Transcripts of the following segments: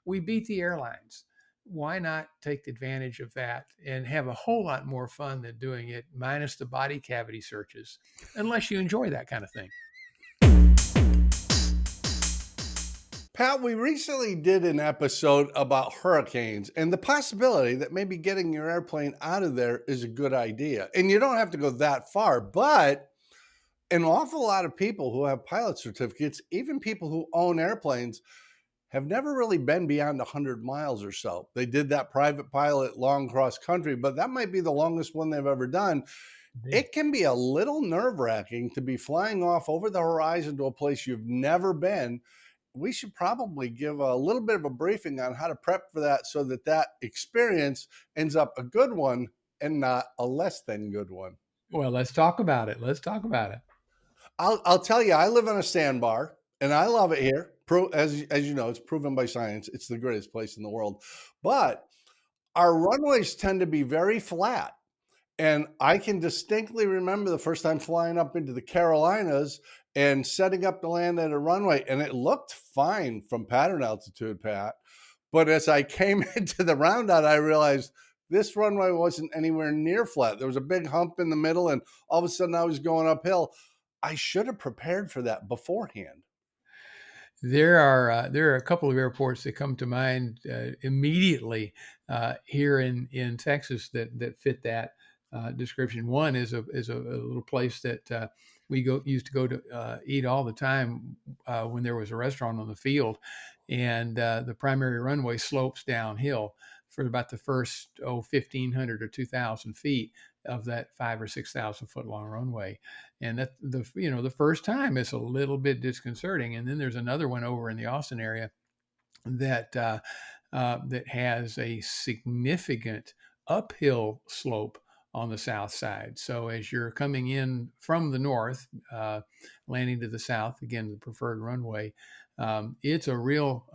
we beat the airlines. Why not take advantage of that and have a whole lot more fun than doing it minus the body cavity searches, unless you enjoy that kind of thing. Pat, we recently did an episode about hurricanes and the possibility that maybe getting your airplane out of there is a good idea. And you don't have to go that far, but an awful lot of people who have pilot certificates, even people who own airplanes, have never really been beyond 100 miles or so. They did that private pilot long cross country, but that might be the longest one they've ever done. Indeed. It can be a little nerve wracking to be flying off over the horizon to a place you've never been. We should probably give a little bit of a briefing on how to prep for that so that that experience ends up a good one and not a less than good one. Well, let's talk about it. Let's talk about it. I'll tell you, I live on a sandbar and I love it here. As you know, it's proven by science. It's the greatest place in the world. But our runways tend to be very flat. And I can distinctly remember the first time flying up into the Carolinas and setting up to land at a runway. And it looked fine from pattern altitude, Pat. But as I came into the roundout, I realized this runway wasn't anywhere near flat. There was a big hump in the middle, and all of a sudden I was going uphill. I should have prepared for that beforehand. There are a couple of airports that come to mind immediately here in Texas that fit that description. One is a little place that we used to go to eat all the time when there was a restaurant on the field, and the primary runway slopes downhill for about the first 1,500 or 2,000 feet of that 5 or 6,000 foot long runway. And that the first time it's a little bit disconcerting. And then there's another one over in the Austin area that that has a significant uphill slope on the south side. So as you're coming in from the north, landing to the south, again the preferred runway, it's a real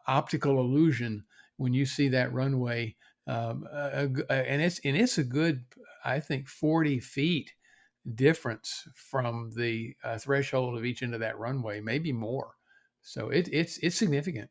optical illusion when you see that runway, and it's a good, I think, 40 feet difference from the threshold of each end of that runway, maybe more. So it's significant.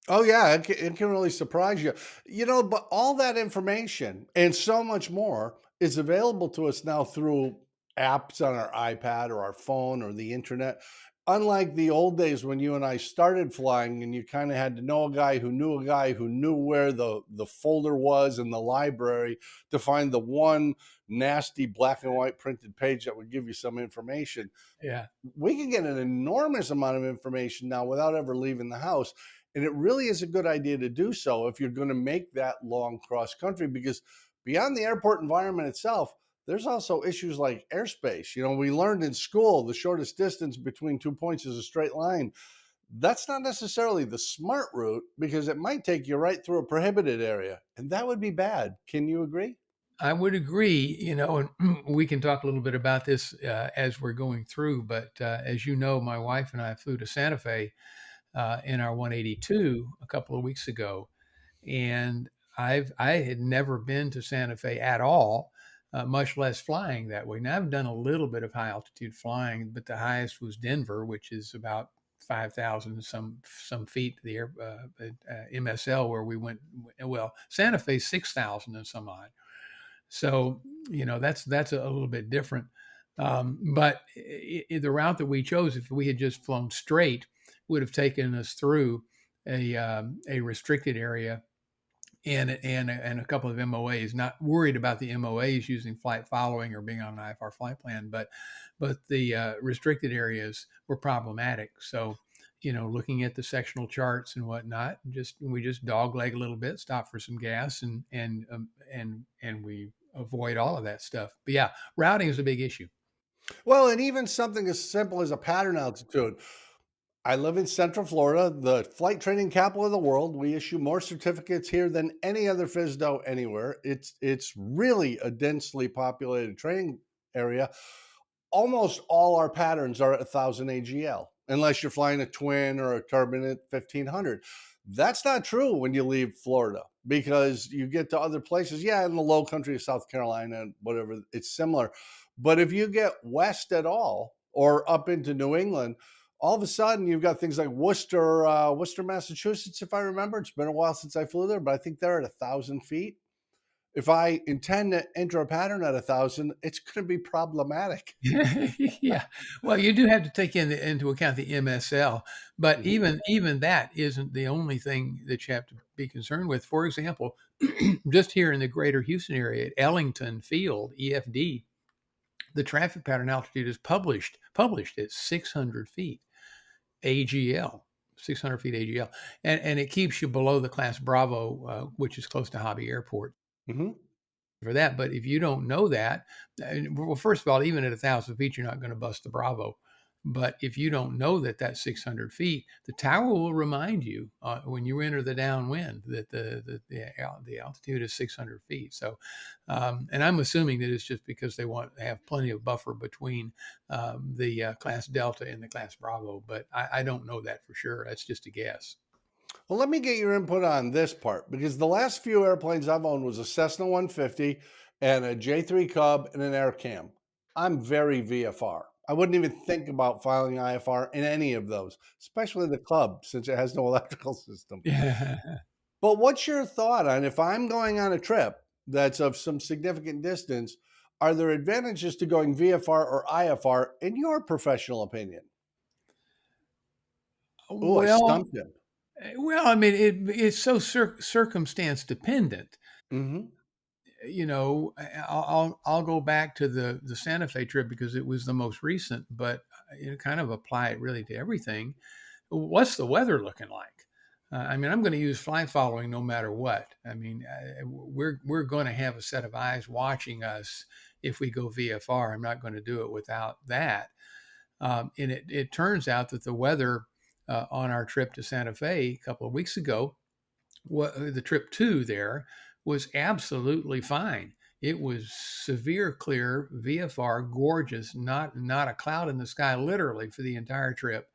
Oh yeah, it can really surprise you. You know, but all that information and so much more is available to us now through apps on our iPad or our phone or the internet. Unlike the old days when you and I started flying and you kind of had to know a guy who knew a guy who knew where the folder was in the library to find the one nasty black and white printed page that would give you some information. Yeah. We can get an enormous amount of information now without ever leaving the house. And it really is a good idea to do so if you're going to make that long cross country, because beyond the airport environment itself, there's also issues like airspace. You know, we learned in school the shortest distance between 2 points is a straight line. That's not necessarily the smart route because it might take you right through a prohibited area, and that would be bad. Can you agree? I would agree, and we can talk a little bit about this as we're going through. But as you know, my wife and I flew to Santa Fe in our 182 a couple of weeks ago, and I had never been to Santa Fe at all, much less flying that way. Now I've done a little bit of high altitude flying, but the highest was Denver, which is about 5,000 some feet. The MSL where we went. Well, Santa Fe 6,000 and some odd. So that's a little bit different. But the route that we chose, if we had just flown straight, would have taken us through a restricted area and a couple of MOAs. Not worried about the MOAs using flight following or being on an IFR flight plan, but the restricted areas were problematic. So looking at the sectional charts and whatnot, we just dogleg a little bit, stop for some gas, and we avoid all of that stuff. But yeah, routing is a big issue. Well, and even something as simple as a pattern altitude. I live in Central Florida, the flight training capital of the world. We issue more certificates here than any other FSDO anywhere. It's really a densely populated training area. Almost all our patterns are at 1,000 AGL, unless you're flying a twin or a turbine at 1,500. That's not true when you leave Florida because you get to other places. Yeah, in the low country of South Carolina and whatever, it's similar. But if you get west at all or up into New England, All of a sudden, you've got things like Worcester, Massachusetts. If I remember, it's been a while since I flew there, but I think they're at 1,000 feet. If I intend to enter a pattern at 1,000, it's going to be problematic. Yeah. Well, you do have to take into account the MSL, but Mhm. even that isn't the only thing that you have to be concerned with. For example, just here in the greater Houston area at Ellington Field, EFD, the traffic pattern altitude is published at 600 feet AGL. 600 feet AGL, and it keeps you below the class Bravo, which is close to Hobby Airport Mhm. for that. But if you don't know that, well, first of all, even at 1,000 feet, you're not going to bust the Bravo. But if you don't know that that's 600 feet, the tower will remind you when you enter the downwind that the altitude is 600 feet. So, and I'm assuming that it's just because they want to have plenty of buffer between the class Delta and the class Bravo. But I don't know that for sure. That's just a guess. Well, let me get your input on this part because the last few airplanes I've owned was a Cessna 150 and a J3 Cub and an Air Cam. I'm very VFR. I wouldn't even think about filing IFR in any of those, especially the Cub since it has no electrical system. Yeah. But what's your thought on if I'm going on a trip that's of some significant distance, are there advantages to going VFR or IFR in your professional opinion? Oh, I Well, stumped him. I mean, it's so circumstance dependent. Hmm. You know, I'll go back to the Santa Fe trip because it was the most recent, but kind of apply it really to everything. What's the weather looking like? I mean, I'm going to use fly following no matter what. I mean, we're going to have a set of eyes watching us if we go VFR. I'm not going to do it without that. And it turns out that the weather on our trip to Santa Fe a couple of weeks ago, the trip to there was absolutely fine. It was severe clear, VFR, gorgeous, not a cloud in the sky, literally for the entire trip.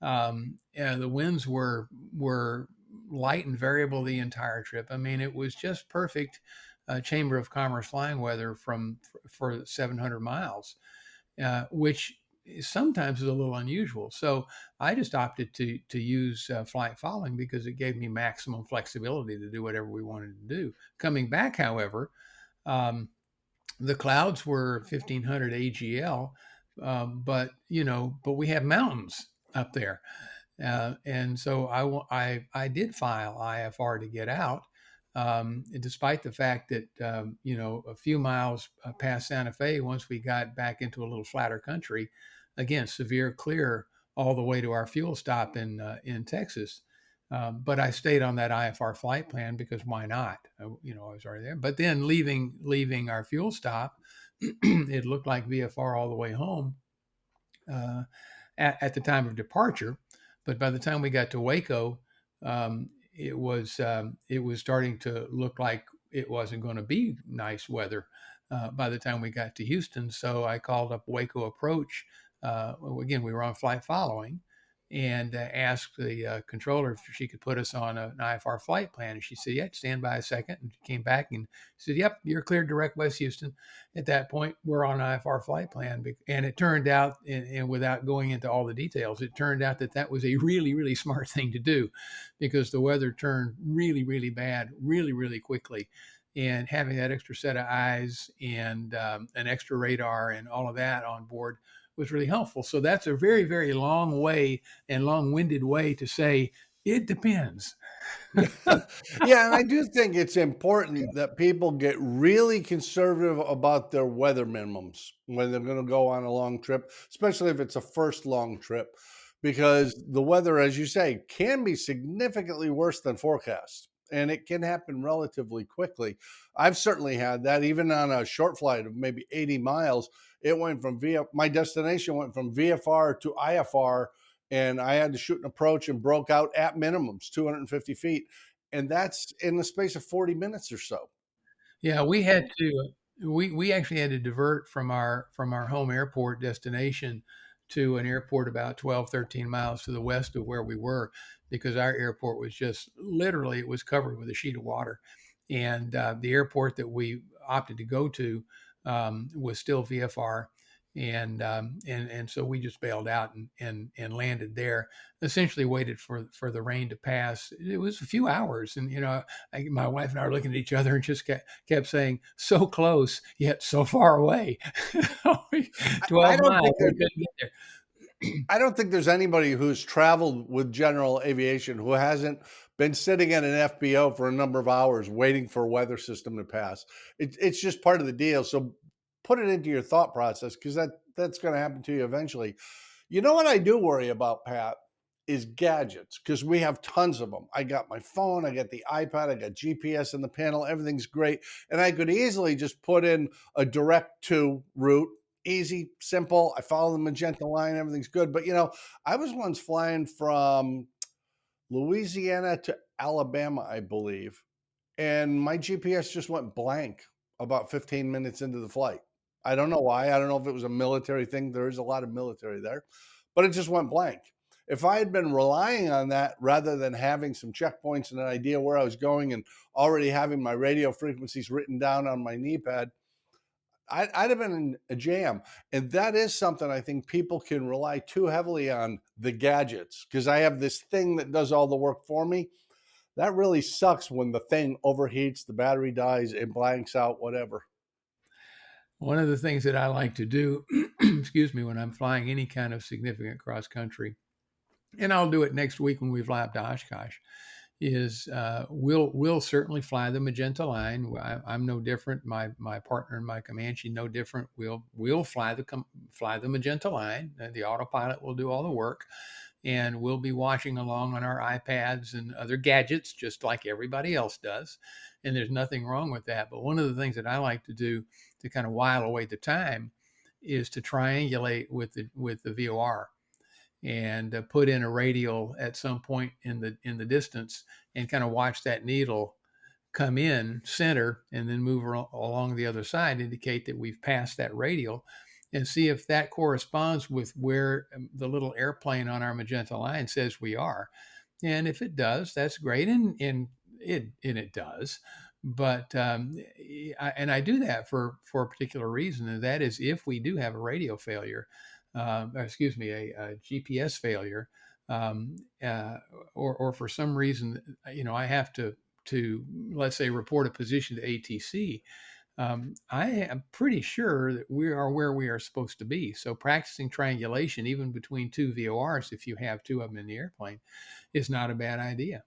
And the winds were light and variable the entire trip. I mean, it was just perfect Chamber of Commerce flying weather for 700 miles, which sometimes is a little unusual. So I just opted to use flight following because it gave me maximum flexibility to do whatever we wanted to do. Coming back, however, um, the clouds were 1,500 AGL, but we have mountains up there, and so I did file IFR to get out, despite the fact that a few miles past Santa Fe, once we got back into a little flatter country, again severe clear all the way to our fuel stop in Texas. But I stayed on that IFR flight plan because why not? I was already there. But then leaving our fuel stop, it looked like VFR all the way home. Uh, at the time of departure. But by the time we got to Waco, it was starting to look like it wasn't going to be nice weather by the time we got to Houston. So I called up Waco Approach. Again, we were on flight following, and asked the controller if she could put us on an IFR flight plan. And she said, "Yeah, stand by a second." And she came back and said, "Yep, you're cleared direct West Houston." At that point, we're on an IFR flight plan. And it turned out, and without going into all the details, it turned out that that was a really, really smart thing to do because the weather turned really, really bad, really, really quickly. And having that extra set of eyes and an extra radar and all of that on board was really helpful. So that's a very, very long way and long-winded way to say it depends. Yeah, and I do think it's important that people get really conservative about their weather minimums when they're going to go on a long trip, especially if it's a first long trip, because the weather, as you say, can be significantly worse than forecast. And it can happen relatively quickly. I've certainly had that, even on a short flight of maybe 80 miles. It went from my destination went from VFR to IFR, and I had to shoot an approach and broke out at minimums, 250 feet, and that's in the space of 40 minutes or so. Yeah, we had to we actually had to divert from our home airport destination to an airport about 12, 13 miles to the west of where we were because our airport was just literally it was covered with a sheet of water. And the airport that we opted to go to was still VFR. and so we just bailed out and landed there. Essentially, waited for the rain to pass. It was a few hours, and my wife and I were looking at each other and just kept saying, "So close, yet so far away." I 12 don't miles. think We there's couldn't get there. I don't think there's anybody who's traveled with general aviation who hasn't been sitting at an FBO for a number of hours waiting for a weather system to pass. It's just part of the deal. So put it into your thought process because that's going to happen to you eventually. You know what I do worry about, Pat, is gadgets because we have tons of them. I got my phone, I got the iPad, I got GPS in the panel, everything's great. And I could easily just put in a direct to route, easy, simple. I follow the magenta line, everything's good. But I was once flying from Louisiana to Alabama, I believe, and my GPS just went blank about 15 minutes into the flight. I don't know why. I don't know if it was a military thing. There is a lot of military there, but it just went blank. If I had been relying on that rather than having some checkpoints and an idea where I was going and already having my radio frequencies written down on my knee pad, I'd have been in a jam. And that is something I think people can rely too heavily on the gadgets because I have this thing that does all the work for me. That really sucks when the thing overheats, the battery dies, it blanks out, whatever. One of the things that I like to do, excuse me, when I'm flying any kind of significant cross country, and I'll do it next week when we fly up to Oshkosh, is we'll certainly fly the magenta line. I'm no different. My partner in my Comanche no different. We'll fly the magenta line. The autopilot will do all the work, and we'll be watching along on our iPads and other gadgets just like everybody else does. And there's nothing wrong with that. But one of the things that I like to do to kind of while away the time is to triangulate with the VOR and put in a radial at some point in the distance and kind of watch that needle come in center and then move along the other side, indicate that we've passed that radial, and see if that corresponds with where the little airplane on our magenta line says we are. And if it does, that's great, and it does. But I do that for a particular reason, and that is if we do have a radio failure, excuse me, a GPS failure, um, uh, or for some reason, I have to let's say report a position to ATC. I am pretty sure that we are where we are supposed to be. So practicing triangulation, even between two VORs, if you have two of them in the airplane, is not a bad idea.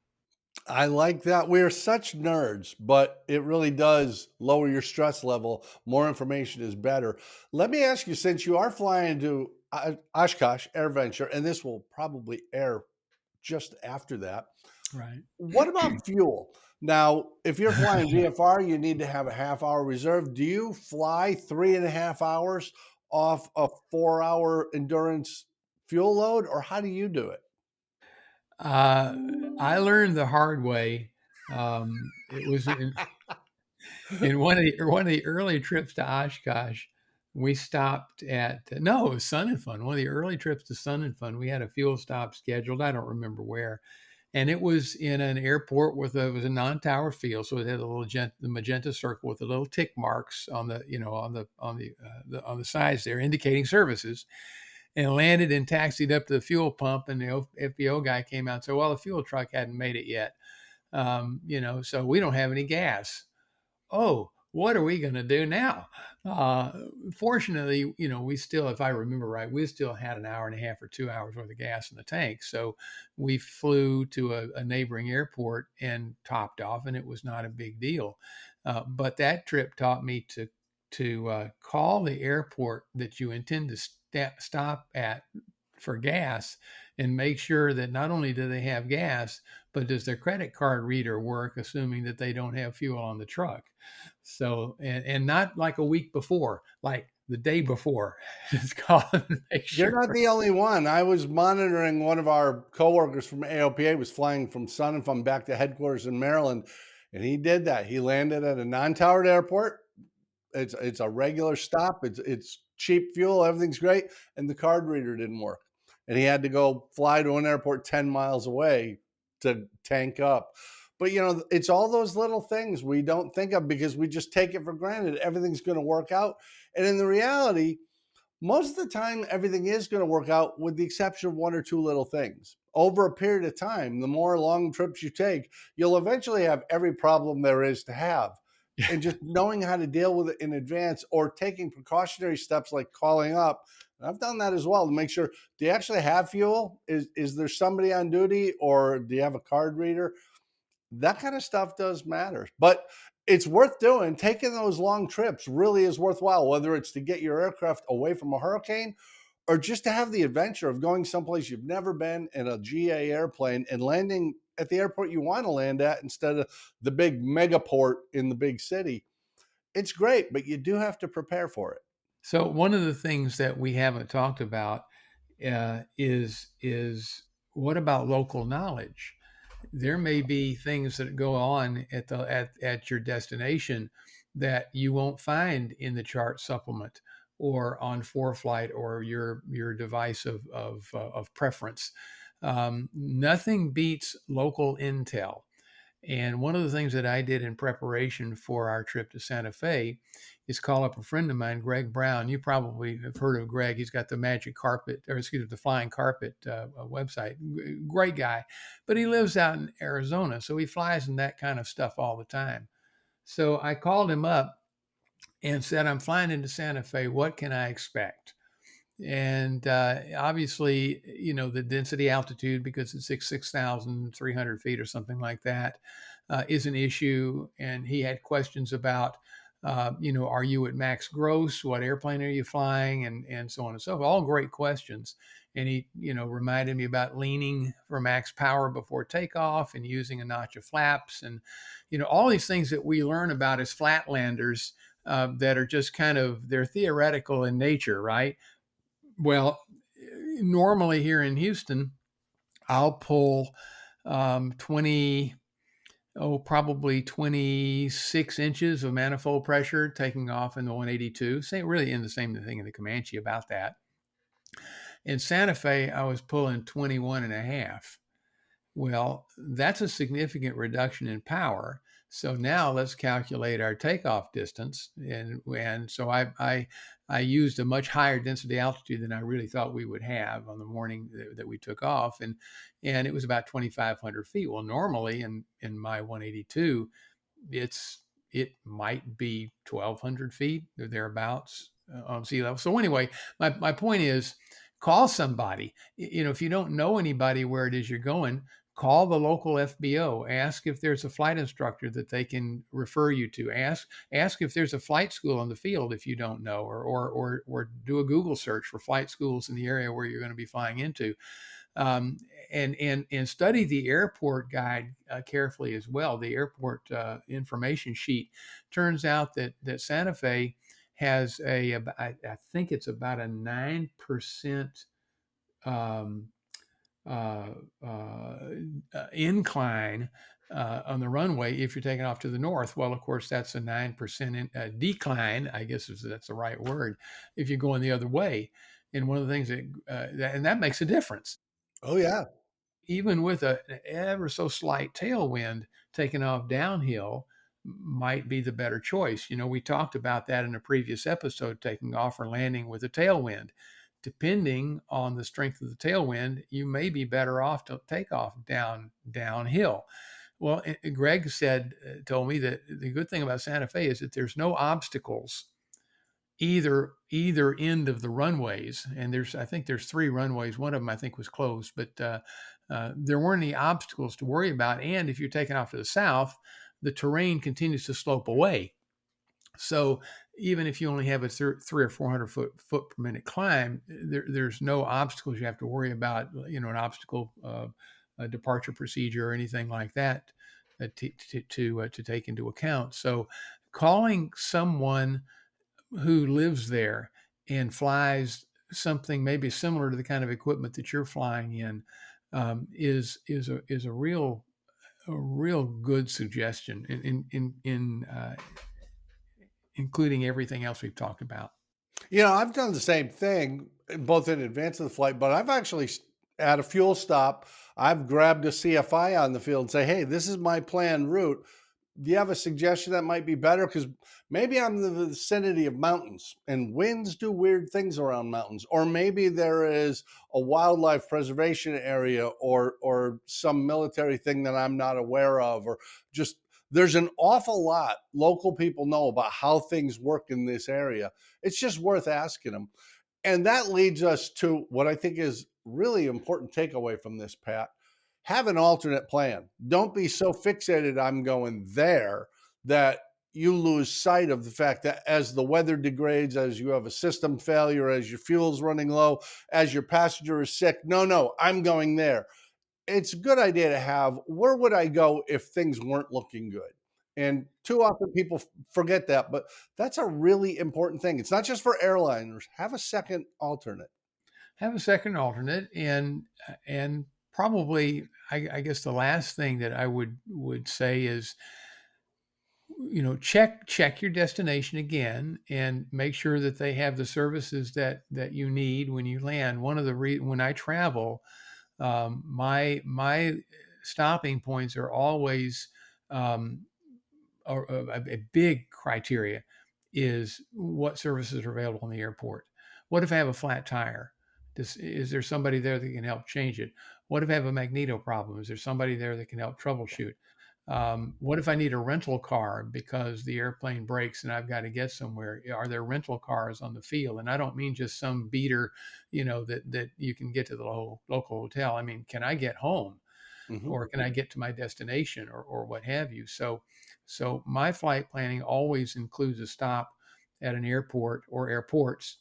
I like that. We're such nerds, but it really does lower your stress level. More information is better. Let me ask you, since you are flying to Oshkosh AirVenture, and this will probably air just after that, Right. what about fuel? Now, if you're flying VFR, you need to have a half hour reserve. Do you fly 3.5 hours off a 4 hour endurance fuel load, or how do you do it? uh, I learned the hard way. It was in one of the early trips to Oshkosh. We stopped at no, it was Sun and Fun. One of the early trips to Sun and Fun, we had a fuel stop scheduled. I don't remember where, and it was in an airport it was a non-tower field, so it had a little the magenta circle with the little tick marks on the on the sides there, indicating services. And landed and taxied up to the fuel pump, and the FBO guy came out and said, "Well, the fuel truck hadn't made it yet, so we don't have any gas." Oh, what are we going to do now? Uh, Fortunately, we still, if I remember right, we still had an hour and a half or 2 hours worth of gas in the tank. So we flew to a neighboring airport and topped off, and it was not a big deal. But that trip taught me to call the airport that you intend to stop at for gas and make sure that not only do they have gas, but does their credit card reader work, assuming that they don't have fuel on the truck. So, and not like a week before, like the day before, just call and make You're not sure. the only one. I was monitoring one of our coworkers from AOPA was flying from Sun and from back to headquarters in Maryland, and he did that. He landed at a non-towered airport. It's a regular stop. It's cheap fuel. Everything's great, and the card reader didn't work, and he had to go fly to an airport 10 miles away to tank up. But it's all those little things we don't think of because we just take it for granted. Everything's going to work out, and in the reality, Most of the time, everything is going to work out with the exception of one or two little things. Over a period of time, the more long trips you take, you'll eventually have every problem there is to have. And just knowing how to deal with it in advance or taking precautionary steps like calling up. And I've done that as well to make sure, do you actually have fuel? Is there somebody on duty, or do you have a card reader? That kind of stuff does matter. But it's worth doing. Taking those long trips really is worthwhile, whether it's to get your aircraft away from a hurricane or just to have the adventure of going someplace you've never been in a GA airplane and landing at the airport you want to land at instead of the big megaport in the big city. It's great, but you do have to prepare for it. So one of the things that we haven't talked about is what about local knowledge? There may be things that go on at your destination that you won't find in the chart supplement or on ForeFlight or your device of preference. Nothing beats local intel. And one of the things that I did in preparation for our trip to Santa Fe is call up a friend of mine, Greg Brown. You probably have heard of Greg. He's got the Magic Carpet, or excuse me, the Flying Carpet website. Great guy, but he lives out in Arizona, so he flies in that kind of stuff all the time. So I called him up and said, "I'm flying into Santa Fe. What can I expect?" And obviously, the density altitude, because it's 6,300 feet or something like that, is an issue. And he had questions about, are you at max gross? What airplane are you flying? And so on and so forth. All great questions. And he, reminded me about leaning for max power before takeoff and using a notch of flaps, and all these things that we learn about as flatlanders, that are just kind of, they're theoretical in nature, right? Well, normally here in Houston, I'll pull 20, probably 26 inches of manifold pressure taking off in the 182. Same, really in the same thing in the Comanche about that. In Santa Fe, I was pulling 21 and a half. Well, that's a significant reduction in power. So now let's calculate our takeoff distance, and so I used a much higher density altitude than I really thought we would have on the morning that we took off, and it was about 2,500 feet. Well, normally in my 182, it might be 1,200 feet or thereabouts on sea level. So anyway, my point is, call somebody. If you don't know anybody where it is you're going, call the local FBO. Ask if there's a flight instructor that they can refer you to. Ask if there's a flight school in the field if you don't know, or do a Google search for flight schools in the area where you're going to be flying into. And study the airport guide carefully as well. The airport information sheet turns out that Santa Fe has I think it's about a 9% um, uh, uh, incline on the runway if you're taking off to the north. Well, of course, that's a 9% decline, I guess that's the right word, if you're going the other way. And one of the things and that makes a difference. Oh, yeah. Even with an ever so slight tailwind, taking off downhill might be the better choice. We talked about that in a previous episode, taking off or landing with a tailwind. Depending on the strength of the tailwind, you may be better off to take off downhill. Well, Greg told me that the good thing about Santa Fe is that there's no obstacles either end of the runways, and I think there's three runways. One of them I think was closed, but there weren't any obstacles to worry about. And if you're taking off to the south, the terrain continues to slope away. So even if you only have a 300 or 400 foot per minute climb, there's no obstacles you have to worry about. An obstacle, a departure procedure, or anything like that to take into account. So calling someone who lives there and flies something maybe similar to the kind of equipment that you're flying in, is a real good suggestion in including everything else we've talked about. I've done the same thing, both in advance of the flight, but I've actually at a fuel stop, I've grabbed a CFI on the field and say, "Hey, this is my planned route. Do you have a suggestion that might be better? Because maybe I'm in the vicinity of mountains and winds do weird things around mountains, or maybe there is a wildlife preservation area or some military thing that I'm not aware of, or just there's an awful lot local people know about how things work in this area. It's just worth asking them. And that leads us to what I think is really important takeaway from this, Pat. Have an alternate plan. Don't be so fixated I'm going there that you lose sight of the fact that as the weather degrades, as you have a system failure, as your fuel's running low, as your passenger is sick, no, I'm going there. It's a good idea to have, where would I go if things weren't looking good? And too often people forget that, but that's a really important thing. It's not just for airliners. Have a second alternate. Have a second alternate, and probably, I guess the last thing that I would say is, check your destination again and make sure that they have the services that you need when you land. When I travel, my stopping points are always, um, a big criteria is what services are available in the airport. What if I have a flat tire? Is there somebody there that can help change it? What if I have a magneto problem? Is there somebody there that can help troubleshoot? What if I need a rental car because the airplane breaks and I've got to get somewhere? Are there rental cars on the field? And I don't mean just some beater, that you can get to the local hotel. I mean, can I get home? Mhm. Or can I get to my destination, or what have you? So my flight planning always includes a stop at an airport or airports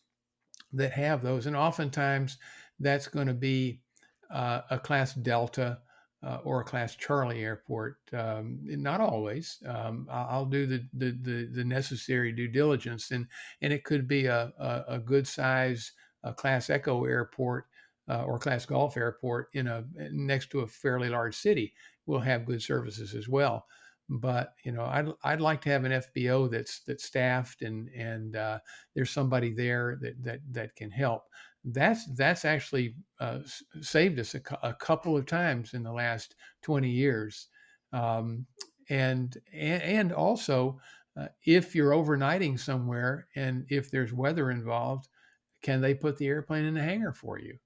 that have those, and oftentimes that's going to be a class Delta or a class Charlie airport. Not always. I'll do the necessary due diligence, and it could be a good size class Echo airport or class Golf airport next to a fairly large city will have good services as well. But I'd like to have an FBO that's staffed, and there's somebody there that can help. That's actually saved us a couple of times in the last 20 years. Um, and also, if you're overnighting somewhere and if there's weather involved, can they put the airplane in the hangar for you?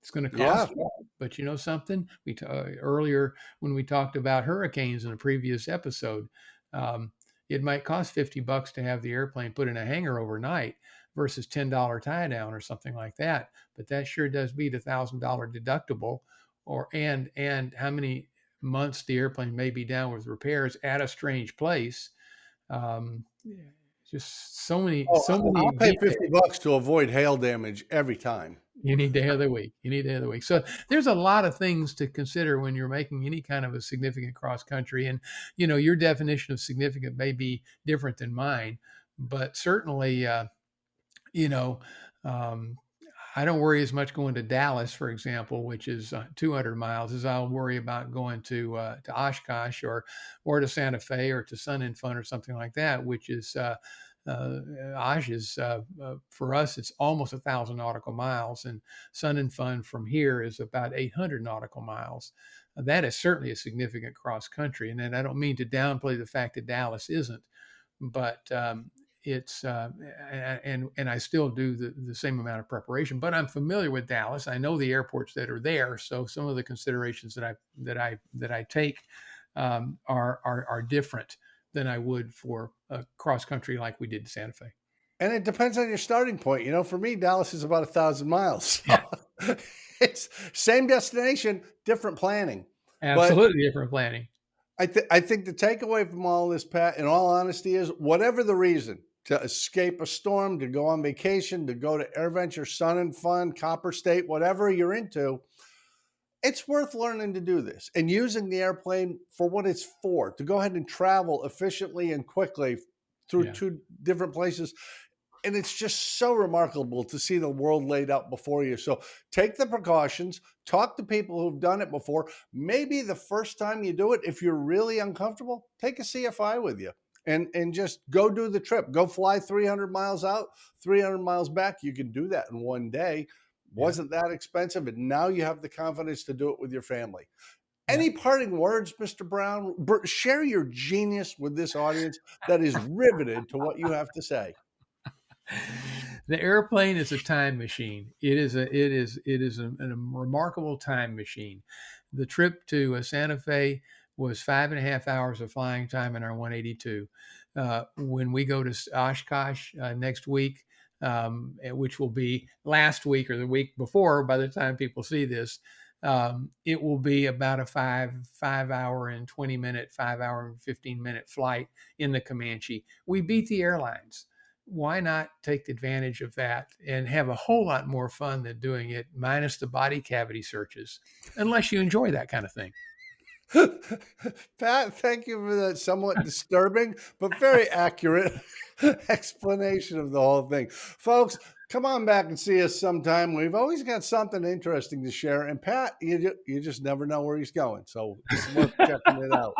It's going to Yeah. cost you, but you know something? Earlier when we talked about hurricanes in a previous episode, um, it might cost $50 to have the airplane put in a hangar overnight versus $10 tie down or something like that. But that sure does beat $1,000 deductible, and how many months the airplane may be down with repairs at a strange place. Yeah, just Oh, so many I'll pay details. $50 to avoid hail damage every time. You need day of the week. You need day of the week. So there's a lot of things to consider when you're making any kind of a significant cross country. And, your definition of significant may be different than mine, but certainly, you know, um, I don't worry as much going to Dallas, for example, which is 200 miles, as I'll worry about going to Oshkosh or to Santa Fe or to Sun and Fun or something like that, which is Osh is for us it's almost 1,000 nautical miles, and Sun and Fun from here is about 800 nautical miles. That is certainly a significant cross country, and then I don't mean to downplay the fact that Dallas isn't, but it's and I still do the same amount of preparation. But I'm familiar with Dallas. I know the airports that are there, so some of the considerations that I take are different than I would for a cross country like we did to Santa Fe. And it depends on your starting point. For me, Dallas is about 1,000 miles. Yeah, So it's same destination, different planning. But absolutely different planning. I think the takeaway from all this, Pat, in all honesty, is whatever the reason, to escape a storm, to go on vacation, to go to AirVenture, Sun and Fun, Copper State, whatever you're into, it's worth learning to do this and using the airplane for what it's for, to go ahead and travel efficiently and quickly through Yeah, two different places. And it's just so remarkable to see the world laid out before you. So take the precautions, talk to people who've done it before. Maybe the first time you do it, if you're really uncomfortable, take a CFI with you and just go do the trip. Go fly 300 miles out, 300 miles back. You can do that in one day. yeah, Wasn't that expensive. And now you have the confidence to do it with your family. Yeah. Any parting words, Mr. Brown? Share your genius with this audience that is riveted to what you have to say. The airplane is a time machine. It is a remarkable time machine. The trip to Santa Fe was 5.5 hours of flying time in our 182. When we go to Oshkosh next week, which will be last week or the week before, by the time people see this, it will be about a 5 hour and 20 minute, 5 hour and 15 minute flight in the Comanche. We beat the airlines. Why not take advantage of that and have a whole lot more fun than doing it minus the body cavity searches, unless you enjoy that kind of thing. Pat, thank you for that somewhat disturbing but very accurate explanation of the whole thing. Folks, come on back and see us sometime. We've always got something interesting to share. And Pat, you just never know where he's going. So it's worth checking it out.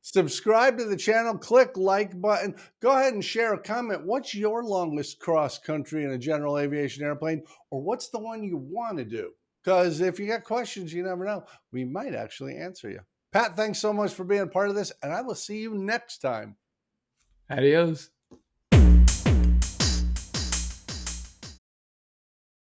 Subscribe to the channel, click like button. Go ahead and share a comment. What's your longest cross country in a general aviation airplane? Or what's the one you want to do? Because if you got questions, you never know. We might actually answer you. Pat, thanks so much for being part of this, and I will see you next time. Adios.